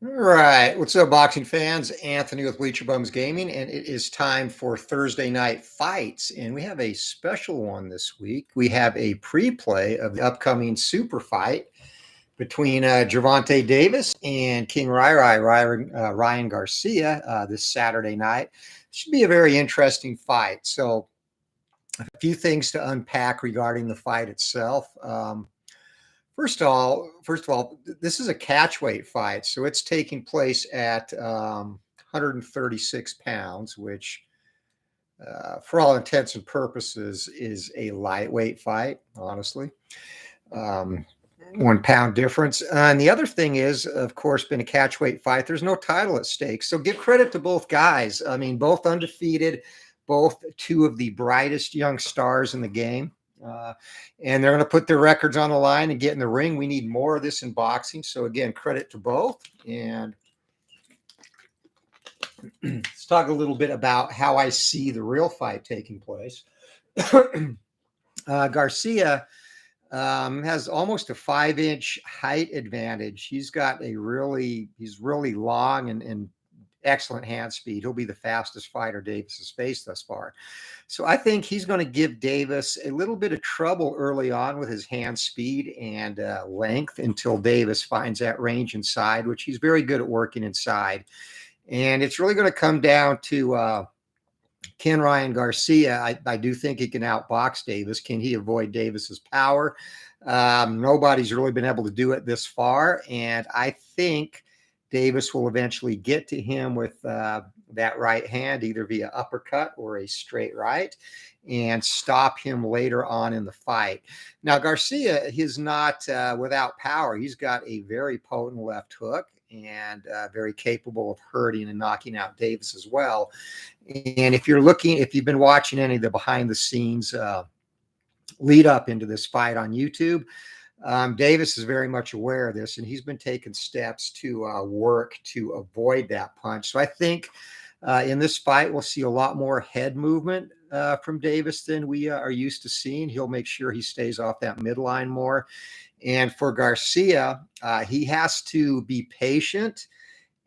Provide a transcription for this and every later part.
All right. What's up, boxing fans? Anthony with Bleacher Bums Gaming, and it is time for Thursday night fights. And we have a special one this week. We have a pre-play of the upcoming super fight between Gervonta Davis and King Ryan Garcia this Saturday night. Should be a very interesting fight. So, a few things to unpack regarding the fight itself. First of all, this is a catchweight fight, so it's taking place at 136 pounds, which, for all intents and purposes, is a lightweight fight. Honestly, 1 pound difference. And the other thing is, of course, been a catchweight fight. There's no title at stake, so give credit to both guys. I mean, both undefeated, both two of the brightest young stars in the game. And they're going to put their records on the line and get in the ring. We need more of this in boxing. So, again, credit to both. And let's talk a little bit about how I see the real fight taking place. Garcia has almost a 5-inch height advantage. He's really long and excellent hand speed. He'll be the fastest fighter Davis has faced thus far. So I think he's going to give Davis a little bit of trouble early on with his hand speed and length until Davis finds that range inside, which he's very good at working inside. And it's really going to come down to Ken Ryan Garcia. I do think he can outbox Davis. Can he avoid Davis's power? Nobody's really been able to do it this far. And I think Davis will eventually get to him with that right hand, either via uppercut or a straight right, and stop him later on in the fight. Now, Garcia is not without power. He's got a very potent left hook and very capable of hurting and knocking out Davis as well. And if you've been watching any of the behind the scenes lead up into this fight on YouTube, Davis is very much aware of this, and he's been taking steps to work to avoid that punch. So I think in this fight, we'll see a lot more head movement from Davis than we are used to seeing. He'll make sure he stays off that midline more. And for Garcia, he has to be patient,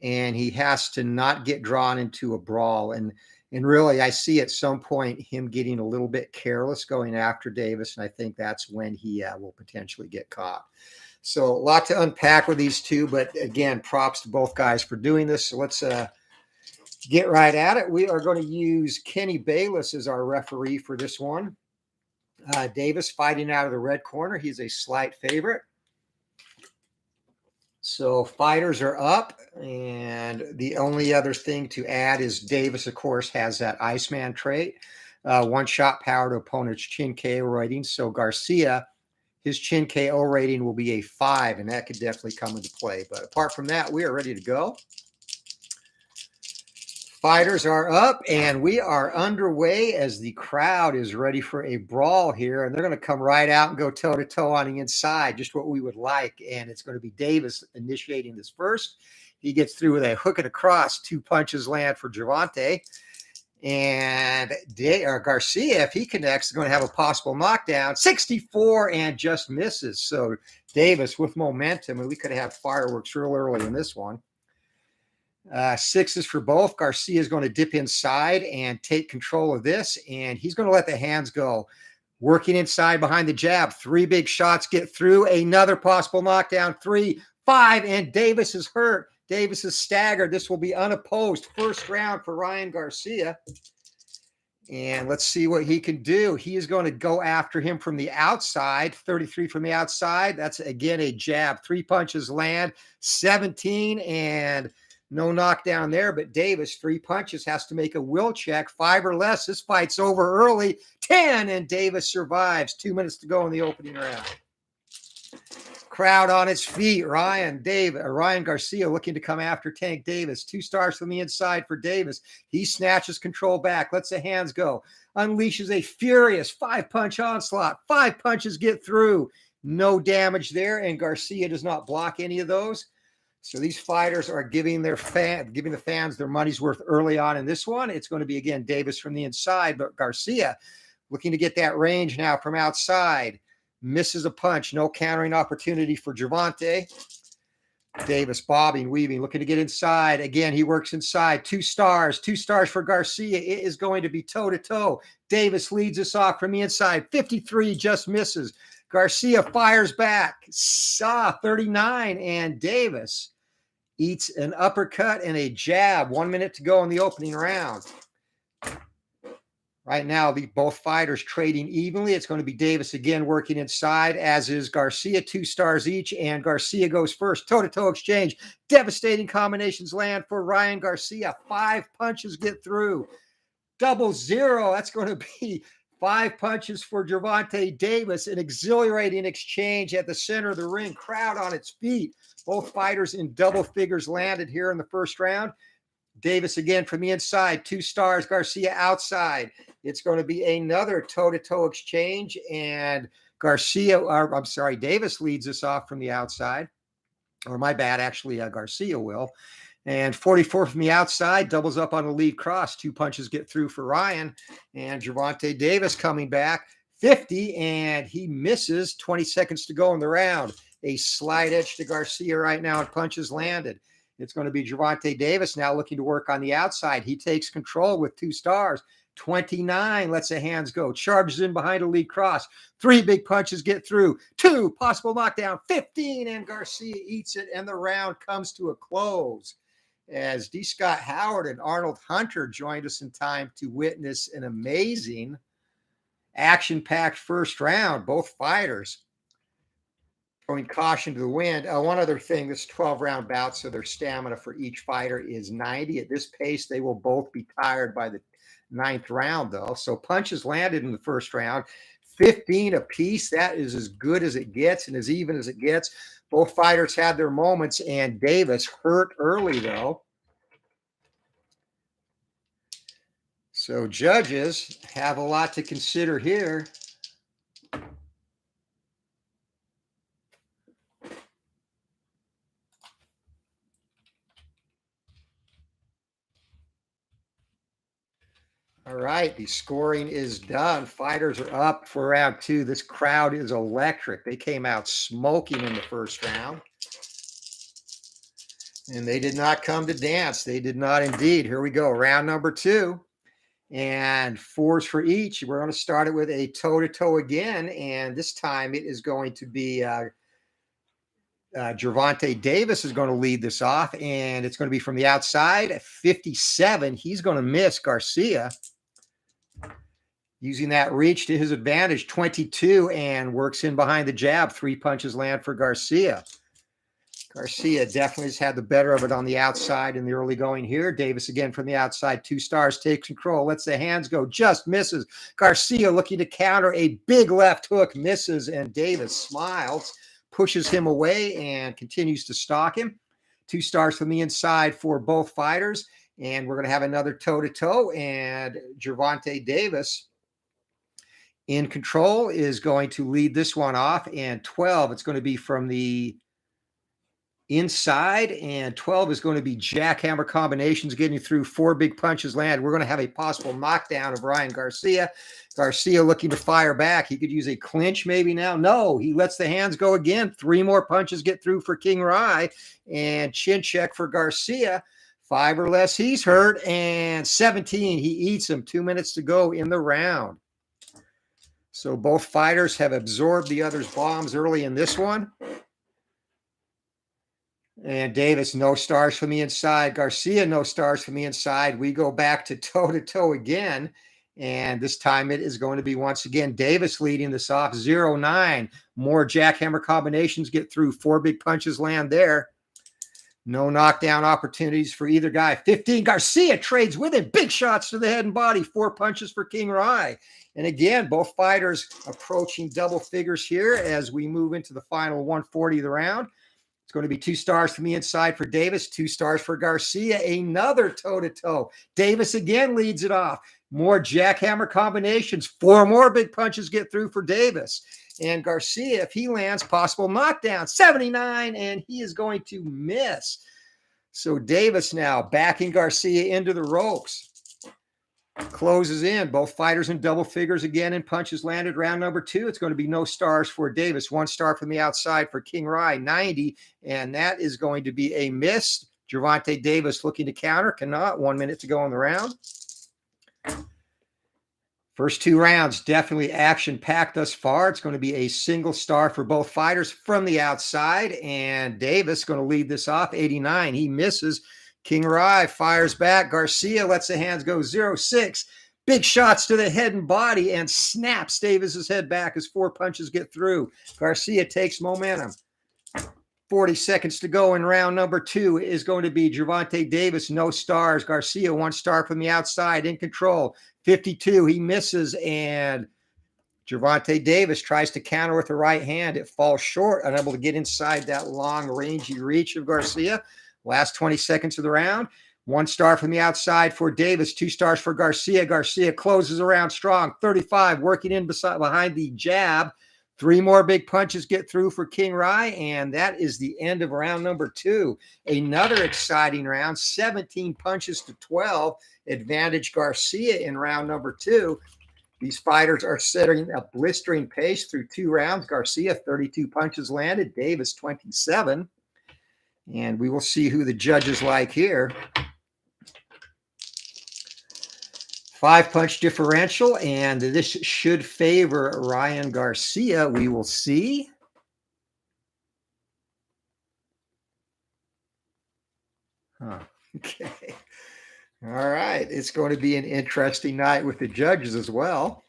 and he has to not get drawn into a brawl. And really, I see at some point him getting a little bit careless going after Davis, and I think that's when he will potentially get caught. So a lot to unpack with these two, but again, props to both guys for doing this. So let's get right at it. We are going to use Kenny Bayless as our referee for this one. Davis fighting out of the red corner. He's a slight favorite. So fighters are up, and the only other thing to add is Davis, of course, has that Iceman trait, one-shot power to opponent's chin KO rating. So Garcia, his chin KO rating will be a 5, and that could definitely come into play. But apart from that, we are ready to go. Fighters are up, and we are underway as the crowd is ready for a brawl here, and they're going to come right out and go toe-to-toe on the inside, just what we would like. And it's going to be Davis initiating this first. He gets through with a hook and a cross. 2 punches land for Gervonta. And Garcia, if he connects, is going to have a possible knockdown. 64 and just misses. So Davis with momentum, and we could have fireworks real early in this one. 6s for both. Garcia is going to dip inside and take control of this, and he's going to let the hands go. Working inside behind the jab. 3 big shots get through. Another possible knockdown. 3, 5, and Davis is hurt. Davis is staggered. This will be unopposed. First round for Ryan Garcia. And let's see what he can do. He is going to go after him from the outside. 33 from the outside. That's, again, a jab. 3 punches land. 17, and no knockdown there, but Davis, 3 punches, has to make a will check. 5 or less. This fight's over early. 10, and Davis survives. 2 minutes to go in the opening round. Crowd on its feet. Ryan Garcia looking to come after Tank Davis. 2 stars from the inside for Davis. He snatches control back, lets the hands go, unleashes a furious 5-punch onslaught. 5 punches get through. No damage there, and Garcia does not block any of those. So these fighters are giving the fans their money's worth early on in this one. It's going to be, again, Davis from the inside, but Garcia looking to get that range now from outside. Misses a punch. No countering opportunity for Gervonta. Davis bobbing, weaving, looking to get inside. Again, he works inside. 2 stars for Garcia. It is going to be toe-to-toe. Davis leads us off from the inside. 53 just misses. Garcia fires back. 39, and Davis eats an uppercut and a jab. 1 minute to go in the opening round. Right now, both fighters trading evenly. It's going to be Davis again working inside, as is Garcia, 2 stars each, and Garcia goes first. Toe-to-toe exchange. Devastating combinations land for Ryan Garcia. 5 punches get through. 0-0. That's going to be 5 punches for Gervonta Davis. An exhilarating exchange at the center of the ring. Crowd on its feet. Both fighters in double figures landed here in the first round. Davis again from the inside, 2 stars, Garcia outside. It's going to be another toe-to-toe exchange, and Davis leads us off from the outside. Or my bad, actually, Garcia will. And 44 from the outside, doubles up on the lead cross. 2 punches get through for Ryan. And Gervonta Davis coming back, 50, and he misses. 20 seconds to go in the round. A slight edge to Garcia right now, and punches landed. It's going to be Gervonta Davis now looking to work on the outside. He takes control with 2 stars. 29, lets the hands go. Charges in behind a lead cross. 3 big punches get through. 2, possible knockdown. 15, and Garcia eats it, and the round comes to a close. As D. Scott Howard and Arnold Hunter joined us in time to witness an amazing action-packed first round. Both fighters throwing caution to the wind. One other thing, this 12-round bout, so their stamina for each fighter is 90. At this pace, they will both be tired by the 9th round, though. So punches landed in the first round, 15 apiece. That is as good as it gets and as even as it gets. Both fighters had their moments, and Davis hurt early, though. So judges have a lot to consider here. All right, the scoring is done. Fighters are up for round 2. This crowd is electric. They came out smoking in the first round. And they did not come to dance. They did not indeed. Here we go, round number 2. And 4s for each. We're going to start it with a toe-to-toe again. And this time it is going to be Gervonta Davis is going to lead this off. And it's going to be from the outside at 57. He's going to miss Garcia. Using that reach to his advantage, 22, and works in behind the jab. 3 punches land for Garcia. Garcia definitely has had the better of it on the outside in the early going here. Davis again from the outside, 2 stars, takes control, lets the hands go, just misses. Garcia looking to counter a big left hook, misses, and Davis smiles, pushes him away, and continues to stalk him. 2 stars from the inside for both fighters, and we're going to have another toe-to-toe, and Gervonta Davis in control is going to lead this one off, and 12, it's going to be from the inside, and 12 is going to be jackhammer combinations getting through. 4 big punches land. We're going to have a possible knockdown of Ryan Garcia. Garcia looking to fire back. He could use a clinch maybe now. No, he lets the hands go again. 3 more punches get through for King Rye, and chin check for Garcia. 5 or less, he's hurt, and 17, he eats him. 2 minutes to go in the round. So both fighters have absorbed the other's bombs early in this one. And Davis, no stars from the inside. Garcia, no stars from the inside. We go back to toe-to-toe again. And this time it is going to be once again Davis leading this off, 0-9. More jackhammer combinations get through. 4 big punches land there. No knockdown opportunities for either guy. 15, Garcia trades with him. Big shots to the head and body. 4 punches for King Rye. And again, both fighters approaching double figures here as we move into the final 140 of the round. It's going to be 2 stars from the inside for Davis, 2 stars for Garcia. Another toe-to-toe. Davis again leads it off. More jackhammer combinations. 4 more big punches get through for Davis. And Garcia, if he lands, possible knockdown. 79, and he is going to miss. So Davis now backing Garcia into the ropes. Closes in. Both fighters in double figures again, and punches landed. Round number 2. It's going to be no stars for Davis. 1 star from the outside for King Rye, 90. And that is going to be a miss. Gervonta Davis looking to counter. Cannot. 1 minute to go in the round. First 2 rounds, definitely action-packed thus far. It's going to be a single star for both fighters from the outside. And Davis going to lead this off, 89. He misses. King Rye fires back. Garcia lets the hands go, 0-6. Big shots to the head and body and snaps Davis's head back as 4 punches get through. Garcia takes momentum. 40 seconds to go in round number 2 is going to be Gervonta Davis, no stars. Garcia, 1 star from the outside, in control. 52, he misses, and Gervonta Davis tries to counter with the right hand. It falls short, unable to get inside that long, rangy reach of Garcia. Last 20 seconds of the round. 1 star from the outside for Davis, 2 stars for Garcia. Garcia closes around strong, 35, working in behind the jab. 3 more big punches get through for King Rye, and that is the end of round number 2. Another exciting round, 17 punches to 12. Advantage Garcia in round number 2. These fighters are setting a blistering pace through 2 rounds. Garcia, 32 punches landed. Davis, 27. And we will see who the judges like here. 5-punch differential, and this should favor Ryan Garcia. We will see. Okay. All right. It's going to be an interesting night with the judges as well.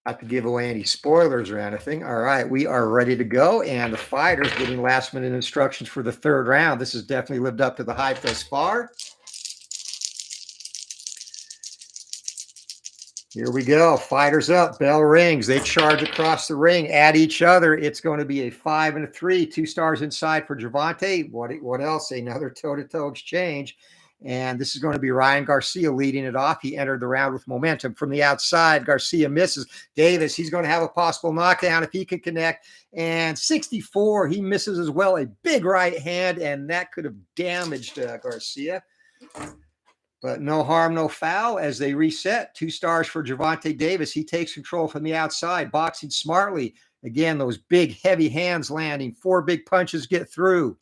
Not to give away any spoilers or anything. All right, we are ready to go, and the fighters getting last-minute instructions for the 3rd round. This has definitely lived up to the hype thus far. Here we go. Fighters up. Bell rings. They charge across the ring at each other. It's going to be a 5 and a 3. 2 stars inside for Gervonta. What else? Another toe-to-toe exchange. And this is going to be Ryan Garcia leading it off. He entered the round with momentum from the outside. Garcia misses. Davis, he's going to have a possible knockdown if he can connect. And 64, he misses as well. A big right hand, and that could have damaged Garcia. But no harm, no foul as they reset. 2 stars for Gervonta Davis. He takes control from the outside, boxing smartly. Again, those big, heavy hands landing. 4 big punches get through.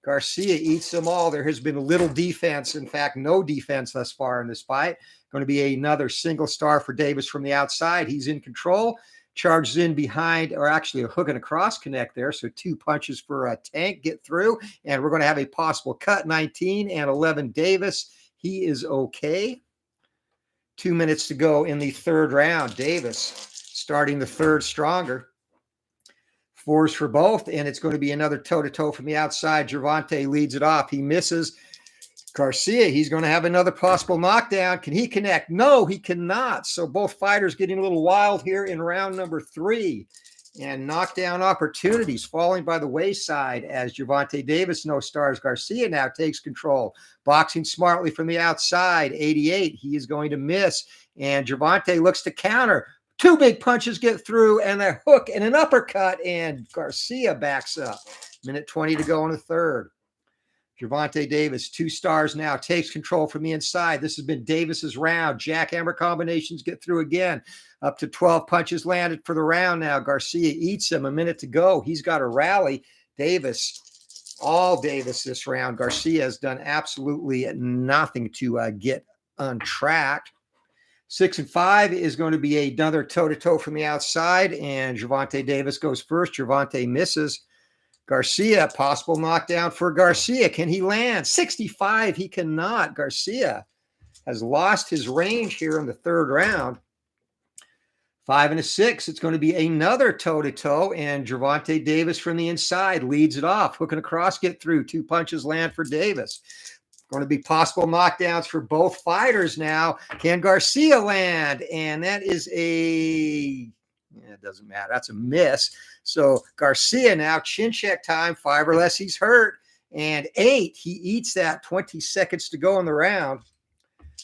Garcia eats them all. There has been little defense. In fact, no defense thus far in this fight. Going to be another single star for Davis from the outside. He's in control. Charges in behind, or actually a hook and a cross connect there. So 2 punches for a Tank get through. And we're going to have a possible cut, 19 and 11 Davis. He is okay. 2 minutes to go in the 3rd round. Davis starting the 3rd stronger. 4s for both, and it's going to be another toe-to-toe from the outside. Gervonta leads it off. He misses. Garcia, he's going to have another possible knockdown. Can he connect? No, he cannot. So both fighters getting a little wild here in round number 3. And knockdown opportunities falling by the wayside as Gervonta Davis, no stars. Garcia now takes control. Boxing smartly from the outside. 88, he is going to miss. And Gervonta looks to counter. 2 big punches get through, and a hook and an uppercut, and Garcia backs up. Minute 20 to go in the 3rd. Gervonta Davis, 2 stars now, takes control from the inside. This has been Davis's round. Jackhammer combinations get through again. Up to 12 punches landed for the round now. Garcia eats him. A minute to go. He's got a rally. Davis, all Davis this round. Garcia has done absolutely nothing to get untracked. 6 and 5 is going to be another toe-to-toe from the outside, and Gervonta Davis goes first. Gervonta misses. Garcia, possible knockdown for Garcia. Can he land? 65, he cannot. Garcia has lost his range here in the 3rd round. 5 and a 6, it's going to be another toe-to-toe, and Gervonta Davis from the inside leads it off. Hook and a cross get through. 2 punches land for Davis. Going to be possible knockdowns for both fighters now. Can Garcia land? And that is it doesn't matter. That's a miss. So Garcia now, chin check time, 5 or less, he's hurt. And 8, he eats that. 20 seconds to go in the round.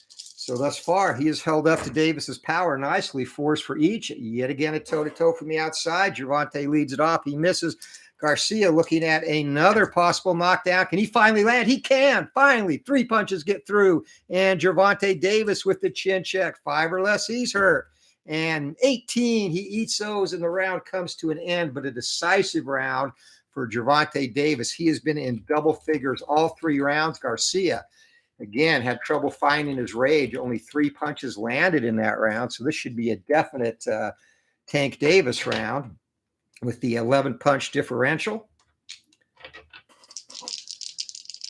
So thus far, he has held up to Davis's power nicely. 4s for each. Yet again, a toe-to-toe from the outside. Gervonta leads it off. He misses. Garcia looking at another possible knockdown. Can he finally land? He can. Finally, 3 punches get through. And Gervonta Davis with the chin check. 5 or less, he's hurt. And 18, he eats those, and the round comes to an end, but a decisive round for Gervonta Davis. He has been in double figures all 3 rounds. Garcia, again, had trouble finding his rage. Only 3 punches landed in that round, so this should be a definite Tank Davis round with the 11-punch differential.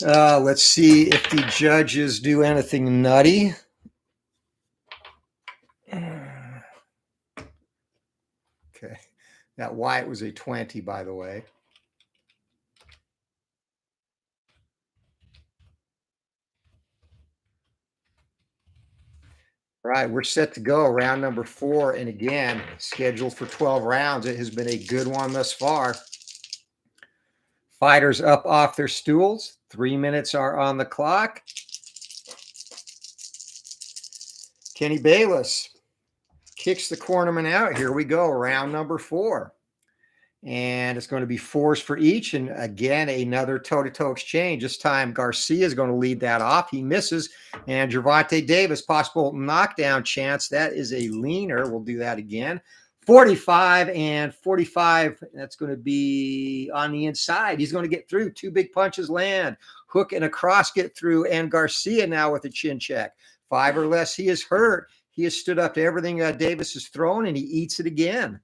Let's see if the judges do anything nutty. Okay, that Wyatt was a 20, by the way. All right, we're set to go. Round number 4, and again, scheduled for 12 rounds. It has been a good one thus far. Fighters up off their stools. 3 minutes are on the clock. Kenny Bayless kicks the cornerman out. Here we go, round number 4. And it's going to be 4s for each. And again, another toe-to-toe exchange. This time, Garcia is going to lead that off. He misses. And Gervonta Davis, possible knockdown chance. That is a leaner. We'll do that again. 45 and 45. That's going to be on the inside. He's going to get through. 2 big punches land. Hook and a cross get through. And Garcia now with a chin check. 5 or less, he is hurt. He has stood up to everything Davis has thrown, and he eats it again.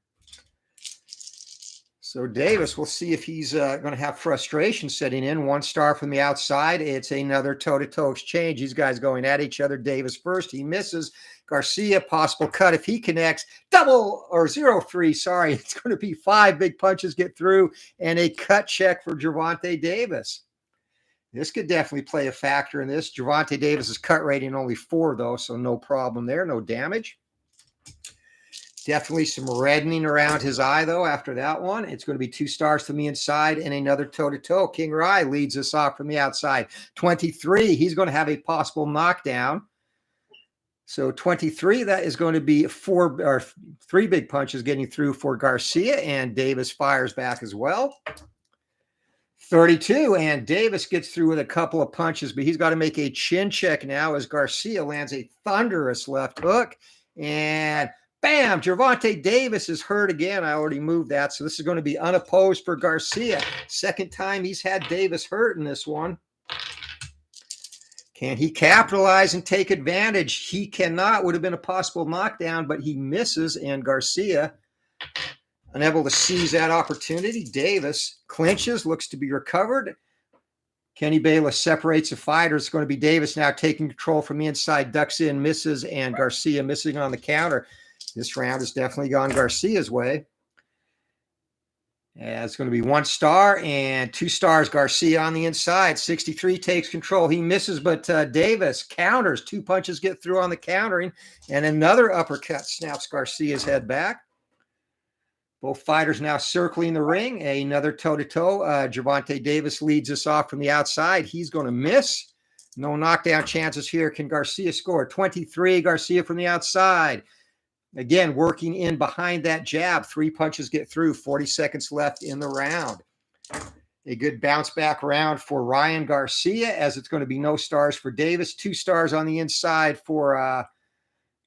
So Davis, we'll see if he's going to have frustration setting in. 1 star from the outside. It's another toe-to-toe exchange. These guys going at each other. Davis first. He misses. Garcia, possible cut if he connects. 0-3. Sorry, it's going to be 5 big punches get through and a cut check for Gervonta Davis. This could definitely play a factor in this. Gervonta Davis's cut rating only 4, though, so no problem there. No damage. Definitely some reddening around his eye, though, after that one. It's going to be 2 stars from the inside and another toe-to-toe. King Rai leads us off from the outside. 23, he's going to have a possible knockdown. So 23, that is going to be 3 big punches getting through for Garcia, and Davis fires back as well. 32, and Davis gets through with a couple of punches, but he's got to make a chin check now as Garcia lands a thunderous left hook, and bam, Gervonta Davis is hurt again. I already moved that, so this is going to be unopposed for Garcia. Second time he's had Davis hurt in this one. Can he capitalize and take advantage? He cannot. Would have been a possible knockdown, but he misses, and Garcia unable to seize that opportunity. Davis clinches, looks to be recovered. Kenny Bayless separates the fighters. It's going to be Davis now taking control from the inside, ducks in, misses, and Garcia missing on the counter. This round has definitely gone Garcia's way. Yeah, it's going to be 1 star and 2 stars. Garcia on the inside. 63 takes control. He misses, but Davis counters. 2 punches get through on the countering, and another uppercut snaps Garcia's head back. Both fighters now circling the ring. Another toe-to-toe. Gervonta Davis leads us off from the outside. He's going to miss. No knockdown chances here. Can Garcia score? 23, Garcia from the outside. Again, working in behind that jab. 3 punches get through. 40 seconds left in the round. A good bounce back round for Ryan Garcia, as it's going to be no stars for Davis. 2 stars on the inside for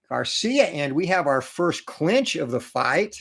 Garcia. And we have our first clinch of the fight.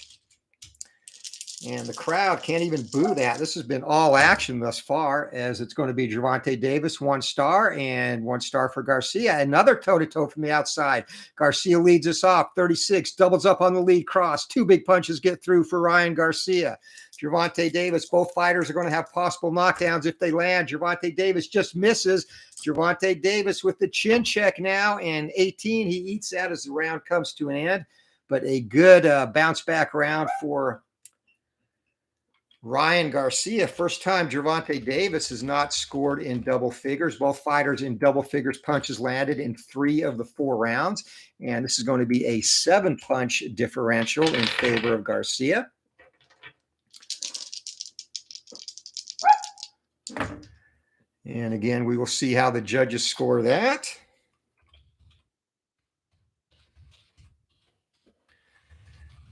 And the crowd can't even boo that. This has been all action thus far, as it's going to be Gervonta Davis, 1 star, and 1 star for Garcia. Another toe-to-toe from the outside. Garcia leads us off. 36, doubles up on the lead cross. 2 big punches get through for Ryan Garcia. Gervonta Davis, both fighters are going to have possible knockdowns if they land. Gervonta Davis just misses. Gervonta Davis with the chin check now, and 18, he eats that as the round comes to an end. But a good bounce back round for Ryan Garcia. First time Gervonta Davis has not scored in double figures. Both fighters in double figures punches landed in 3 of the 4 rounds. And this is going to be a 7-punch differential in favor of Garcia. And again, we will see how the judges score that.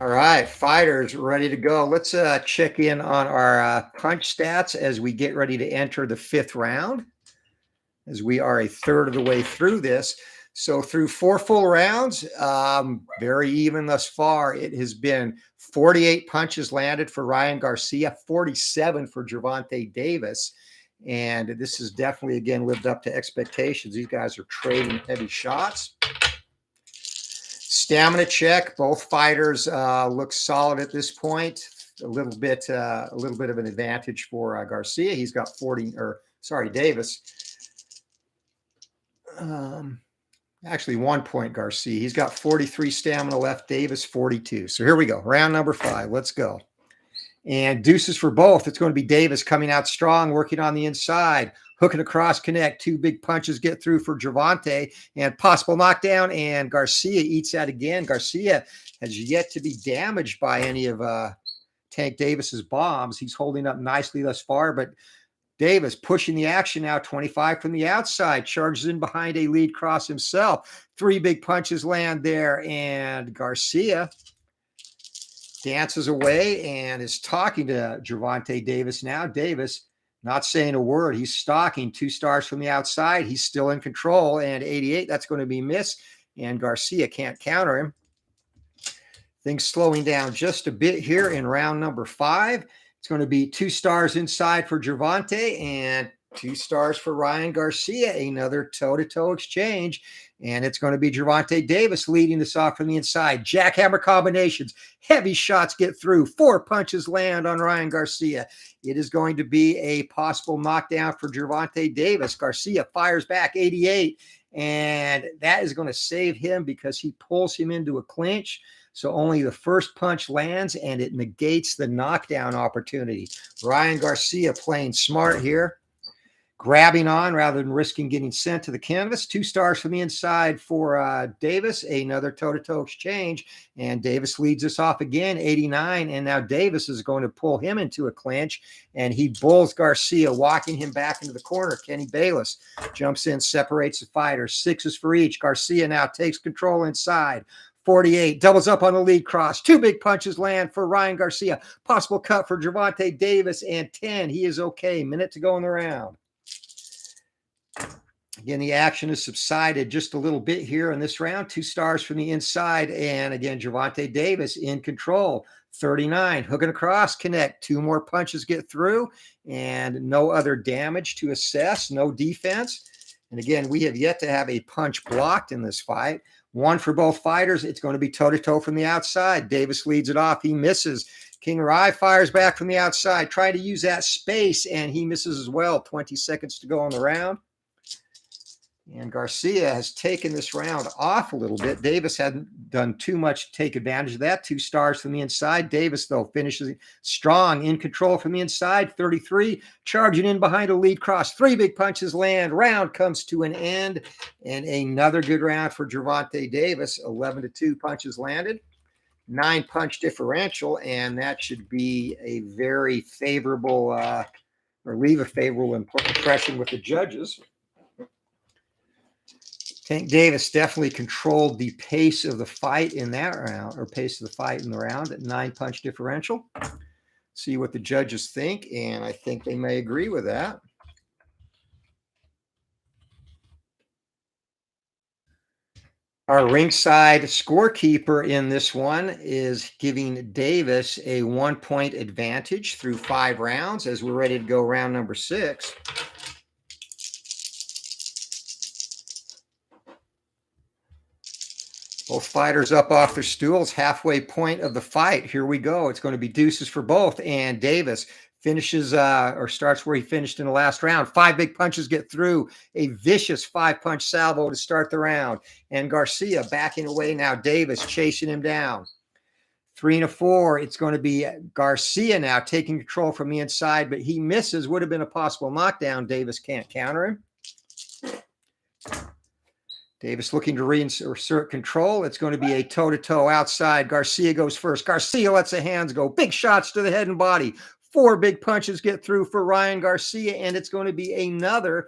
All right, fighters ready to go. Let's check in on our punch stats as we get ready to enter the 5th round, as we are a third of the way through this. So through 4 full rounds, very even thus far. It has been 48 punches landed for Ryan Garcia, 47 for Gervonta Davis. And this has definitely, again, lived up to expectations. These guys are trading heavy shots. Stamina check. Both fighters look solid at this point. A little bit of an advantage for Garcia. He's got Davis. Actually 1 point Garcia. He's got 43 stamina left. Davis 42. So here we go. Round number 5. Let's go. And deuces for both. It's going to be Davis coming out strong, working on the inside, hooking across, connect. 2 big punches get through for Gervonta, and possible knockdown. And Garcia eats that again. Garcia has yet to be damaged by any of Tank Davis's bombs. He's holding up nicely thus far, but Davis pushing the action now, 25 from the outside, charges in behind a lead cross himself. 3 big punches land there, and Garcia dances away and is talking to Gervonta Davis now. Davis not saying a word. He's stalking. 2 stars from the outside. He's still in control, and 88, that's going to be missed, and Garcia can't counter him. Things slowing down just a bit here in round number 5. It's going to be 2 stars inside for Gervonta and 2 stars for Ryan Garcia. Another toe-to-toe exchange. And it's going to be Gervonta Davis leading this off from the inside. Jackhammer combinations. Heavy shots get through. 4 punches land on Ryan Garcia. It is going to be a possible knockdown for Gervonta Davis. Garcia fires back, 88. And that is going to save him because he pulls him into a clinch. So only the first punch lands, and it negates the knockdown opportunity. Ryan Garcia playing smart here, grabbing on rather than risking getting sent to the canvas. 2 stars from the inside for Davis. Another toe-to-toe exchange, and Davis leads us off again, 89. And now Davis is going to pull him into a clinch, and he bulls Garcia, walking him back into the corner. Kenny Bayless jumps in, separates the fighters. 6s for each. Garcia now takes control inside. 48, doubles up on the lead cross. 2 big punches land for Ryan Garcia. Possible cut for Gervonta Davis, and 10. He is okay. Minute to go in the round. Again, the action has subsided just a little bit here in this round. 2 stars from the inside, and again, Gervonta Davis in control. 39, hooking across, connect. 2 more punches get through, and no other damage to assess, no defense. And again, we have yet to have a punch blocked in this fight. 1 for both fighters. It's going to be toe-to-toe from the outside. Davis leads it off. He misses. King Rai fires back from the outside, trying to use that space, and he misses as well. 20 seconds to go on the round. And Garcia has taken this round off a little bit. Davis hadn't done too much to take advantage of that. 2 stars from the inside. Davis, though, finishes strong, in control from the inside. 33, charging in behind a lead cross. 3 big punches land. Round comes to an end. And another good round for Gervonta Davis. 11-2 punches landed. 9 punch differential. And that should be a very favorable, or leave a favorable impression with the judges. Tank Davis definitely controlled the pace of the fight in that round, or pace of the fight in the round at 9 punch differential. See what the judges think, and I think they may agree with that. Our ringside scorekeeper in this one is giving Davis a 1 point advantage through 5 rounds as we're ready to go round number 6. Both fighters up off their stools, halfway point of the fight. Here we go. It's going to be deuces for both. And Davis finishes or starts where he finished in the last round. 5 big punches get through. A vicious 5-punch salvo to start the round. And Garcia backing away now. Davis chasing him down. 3 and a 4. It's going to be Garcia now taking control from the inside, but he misses. Would have been a possible knockdown. Davis can't counter him. Davis looking to reinsert control. It's going to be a toe-to-toe outside. Garcia goes first. Garcia lets the hands go. Big shots to the head and body. 4 big punches get through for Ryan Garcia, and it's going to be another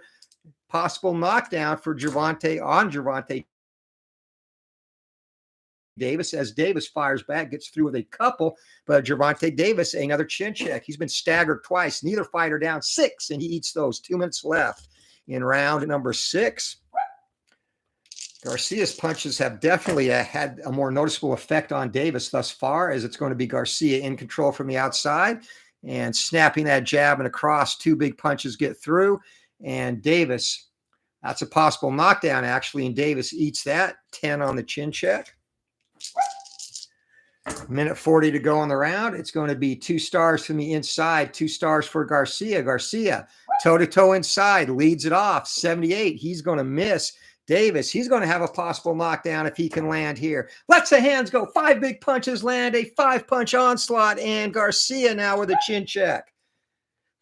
possible knockdown for Gervonta Davis, as Davis fires back, gets through with a couple, but Gervonta Davis, another chin check. He's been staggered twice. Neither fighter down 6, and he eats those. 2 minutes left in round number 6. Garcia's punches have definitely had a more noticeable effect on Davis thus far, as it's going to be Garcia in control from the outside and snapping that jab and across. 2 big punches get through, and Davis, that's a possible knockdown actually, and Davis eats that. 10 on the chin check. Minute 40 to go on the round. It's going to be 2 stars from the inside, 2 stars for Garcia. Garcia, toe-to-toe inside, leads it off. 78, he's going to miss. Davis, he's going to have a possible knockdown if he can land here. Lets the hands go. 5 big punches land, a 5-punch onslaught, and Garcia now with a chin check.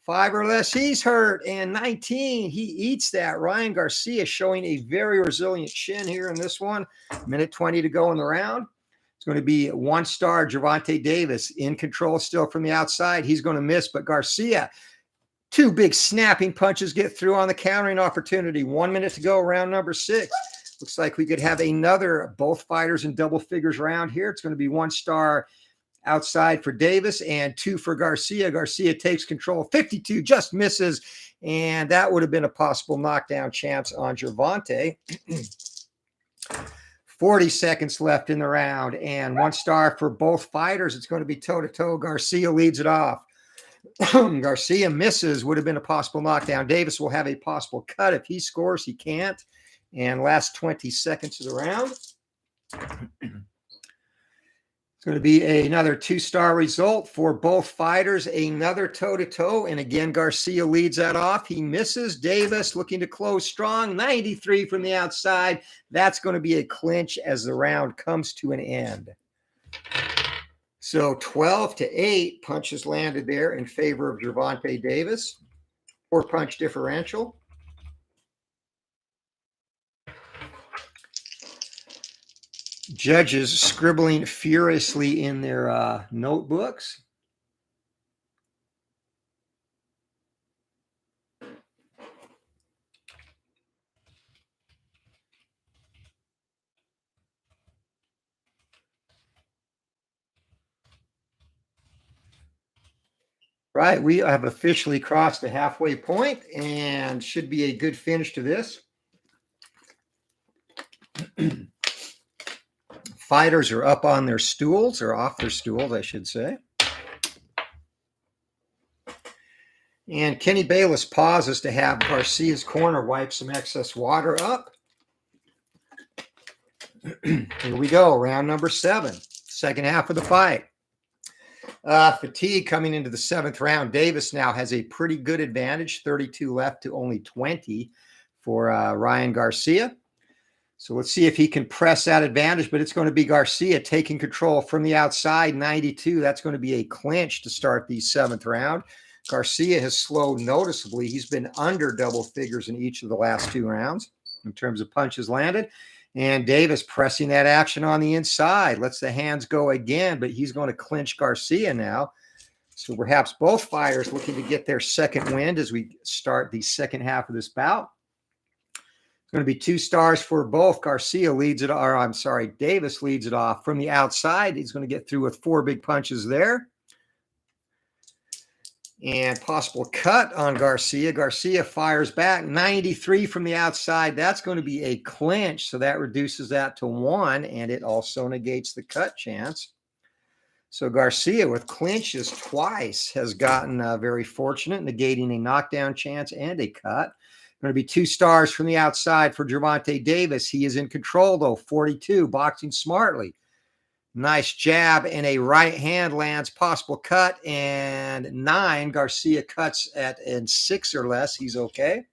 5 or less, he's hurt, and 19, he eats that. Ryan Garcia showing a very resilient chin here in this one. Minute 20 to go in the round. It's going to be 1 star, Gervonta Davis, in control still from the outside. He's going to miss, but Garcia, 2 big snapping punches get through on the countering opportunity. 1 minute to go, round number 6. Looks like we could have another both fighters in double figures round here. It's going to be 1 star outside for Davis and 2 for Garcia. Garcia takes control. 52 just misses, and that would have been a possible knockdown chance on Gervonta. 40 seconds left in the round, and 1 star for both fighters. It's going to be toe-to-toe. Garcia leads it off. Garcia misses, would have been a possible knockdown. Davis will have a possible cut if he scores. He can't. And last 20 seconds of the round. It's going to be another 2-star result for both fighters. Another toe-to-toe. And again, Garcia leads that off. He misses. Davis looking to close strong. 93 from the outside. That's going to be a clinch as the round comes to an end. So 12-8 punches landed there in favor of Gervonta Davis. 4-punch differential. Judges scribbling furiously in their notebooks. Right, we have officially crossed the halfway point and should be a good finish to this. Fighters are up on their stools, or off their stools, I should say. And Kenny Bayless pauses to have Garcia's corner wipe some excess water up. Here we go, round number 7, second half of the fight. Fatigue coming into the 7th round. Davis now has a pretty good advantage, 32 left to only 20 for Ryan Garcia. So let's see if he can press that advantage, but it's going to be Garcia taking control from the outside, 92. That's going to be a clinch to start the 7th round. Garcia has slowed noticeably. He's been under double figures in each of the last 2 rounds in terms of punches landed. And Davis pressing that action on the inside, lets the hands go again, but he's going to clinch Garcia now. So perhaps both fighters looking to get their second wind as we start the second half of this bout. It's going to be 2 stars for both. Garcia leads it, or I'm sorry, Davis leads it off from the outside. He's going to get through with 4 big punches there. And possible cut on Garcia. Garcia fires back, 93 from the outside. That's going to be a clinch, so that reduces that to 1, and it also negates the cut chance. So Garcia, with clinches twice, has gotten very fortunate, negating a knockdown chance and a cut. Going to be 2 stars from the outside for Gervonta Davis. He is in control, though, 42, boxing smartly. Nice jab and a right hand lands, possible cut, and 9. Garcia cuts at 6 or less. He's okay.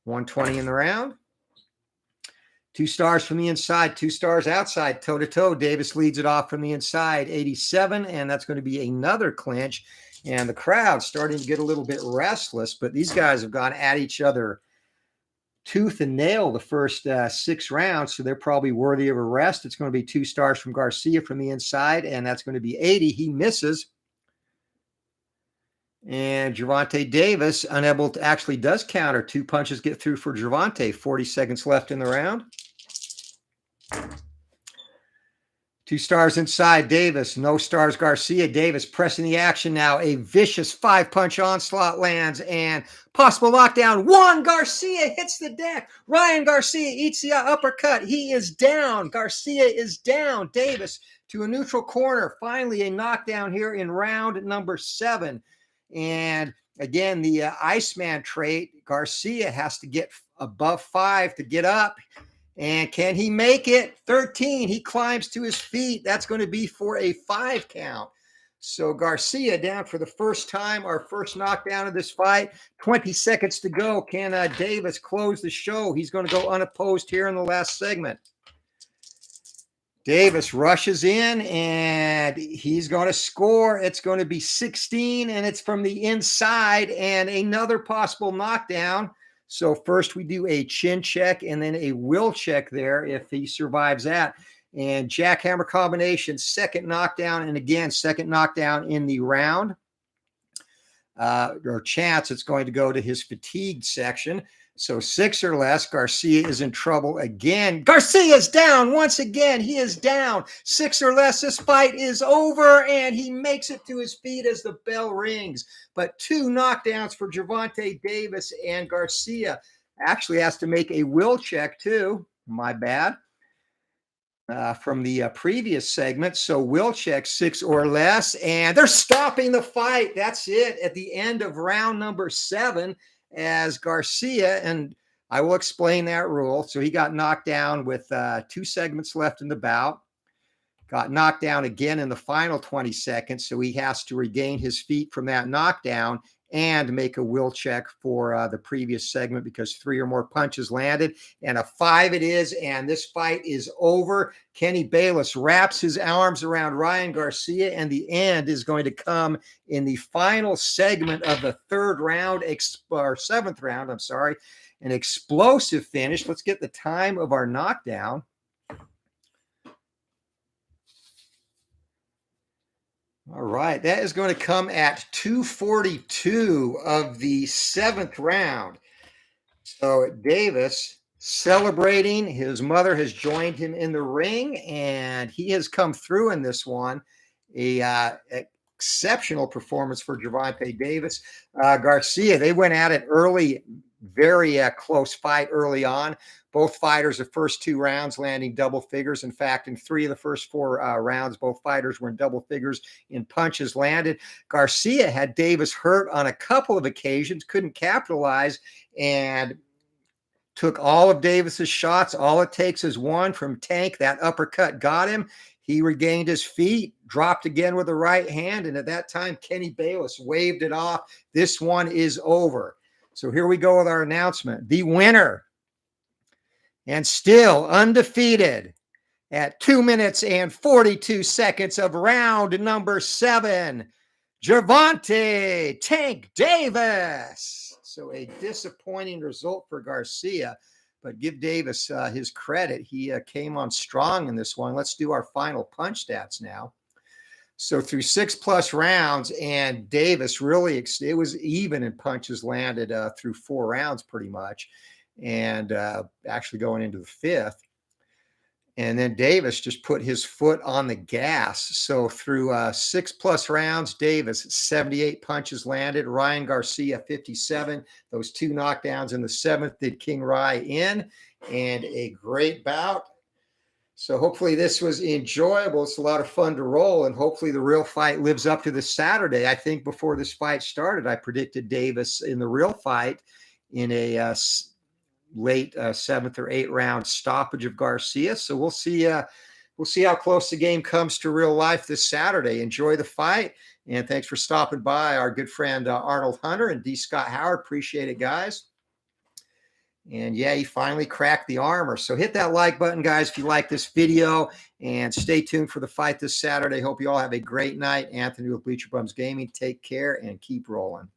120 in the round. 2 stars from the inside, 2 stars outside, toe-to-toe. Davis leads it off from the inside, 87, and that's going to be another clinch. And the crowd's starting to get a little bit restless, but these guys have gone at each other tooth and nail the first 6 rounds, so they're probably worthy of a rest. It's going to be 2 stars from Garcia from the inside, and that's going to be 80. He misses. And Gervonta Davis, unable to, actually does counter. 2 punches get through for Gervonta. 40 seconds left in the round. 2 stars inside Davis, no stars Garcia. Davis pressing the action now. A vicious 5-punch onslaught lands and possible knockdown. 1, Garcia hits the deck. Ryan Garcia eats the uppercut. He is down. Garcia is down. Davis to a neutral corner. Finally a knockdown here in round number 7. And again, the Iceman trait, Garcia has to get above 5 to get up. And can he make it? 13. He climbs to his feet. That's going to be for a 5 count. So Garcia down for the first time, our first knockdown of this fight. 20 seconds to go. Can Davis close the show? He's going to go unopposed here in the last segment. Davis rushes in and he's going to score. It's going to be 16, and it's from the inside, and another possible knockdown. So first we do a chin check and then a will check there if he survives that. And jackhammer combination, second knockdown, and again, second knockdown in the round. Or chance it's going to go to his fatigued section. So 6 or less, Garcia is in trouble again. Garcia's down once again. He is down. 6 or less, this fight is over, and he makes it to his feet as the bell rings. But 2 knockdowns for Gervonta Davis, and Garcia actually has to make a will check too. My bad. From the previous segment. So will check 6 or less, and they're stopping the fight. That's it at the end of round number 7. As Garcia, and I will explain that rule. So he got knocked down with 2 segments left in the bout, got knocked down again in the final 20 seconds. So he has to regain his feet from that knockdown and make a will check for the previous segment because 3 or more punches landed, and a 5 it is, and this fight is over. Kenny Bayless wraps his arms around Ryan Garcia, and the end is going to come in the final segment of the 3rd round, or 7th round, I'm sorry. An explosive finish. Let's get the time of our knockdown. All right, that is going to come at 2:42 of the 7th round. So Davis celebrating. His mother has joined him in the ring, and he has come through in this one. Exceptional performance for Gervonta Davis. Garcia, they went at it early, very close fight early on. Both fighters, the first 2 rounds landing double figures. In fact, in 3 of the first 4 rounds, both fighters were in double figures in punches landed. Garcia had Davis hurt on a couple of occasions, couldn't capitalize, and took all of Davis's shots. All it takes is one from Tank. That uppercut got him. He regained his feet, dropped again with the right hand, and at that time, Kenny Bayless waved it off. This one is over. So here we go with our announcement. The winner, and still undefeated at 2 minutes and 42 seconds of round number 7, Gervonta Tank Davis. So a disappointing result for Garcia, but give Davis his credit. He came on strong in this one. Let's do our final punch stats now. So through 6+ rounds, and Davis really, it was even in punches landed through 4 rounds pretty much. And actually going into the 5th. And then Davis just put his foot on the gas. So through 6+ rounds, Davis, 78 punches landed. Ryan Garcia, 57. Those 2 knockdowns in the 7th did King Rye in. And a great bout. So hopefully this was enjoyable. It's a lot of fun to roll. And hopefully the real fight lives up to this Saturday. I think before this fight started, I predicted Davis in the real fight in a late 7th or 8th round stoppage of Garcia. So we'll see how close the game comes to real life this Saturday. Enjoy the fight, and thanks for stopping by, our good friend Arnold Hunter and D. Scott Howard. Appreciate it, guys. And yeah, he finally cracked the armor. So hit that like button, guys, if you like this video, and stay tuned for the fight this Saturday. Hope you all have a great night. Anthony with Bleacher Bums Gaming. Take care and keep rolling.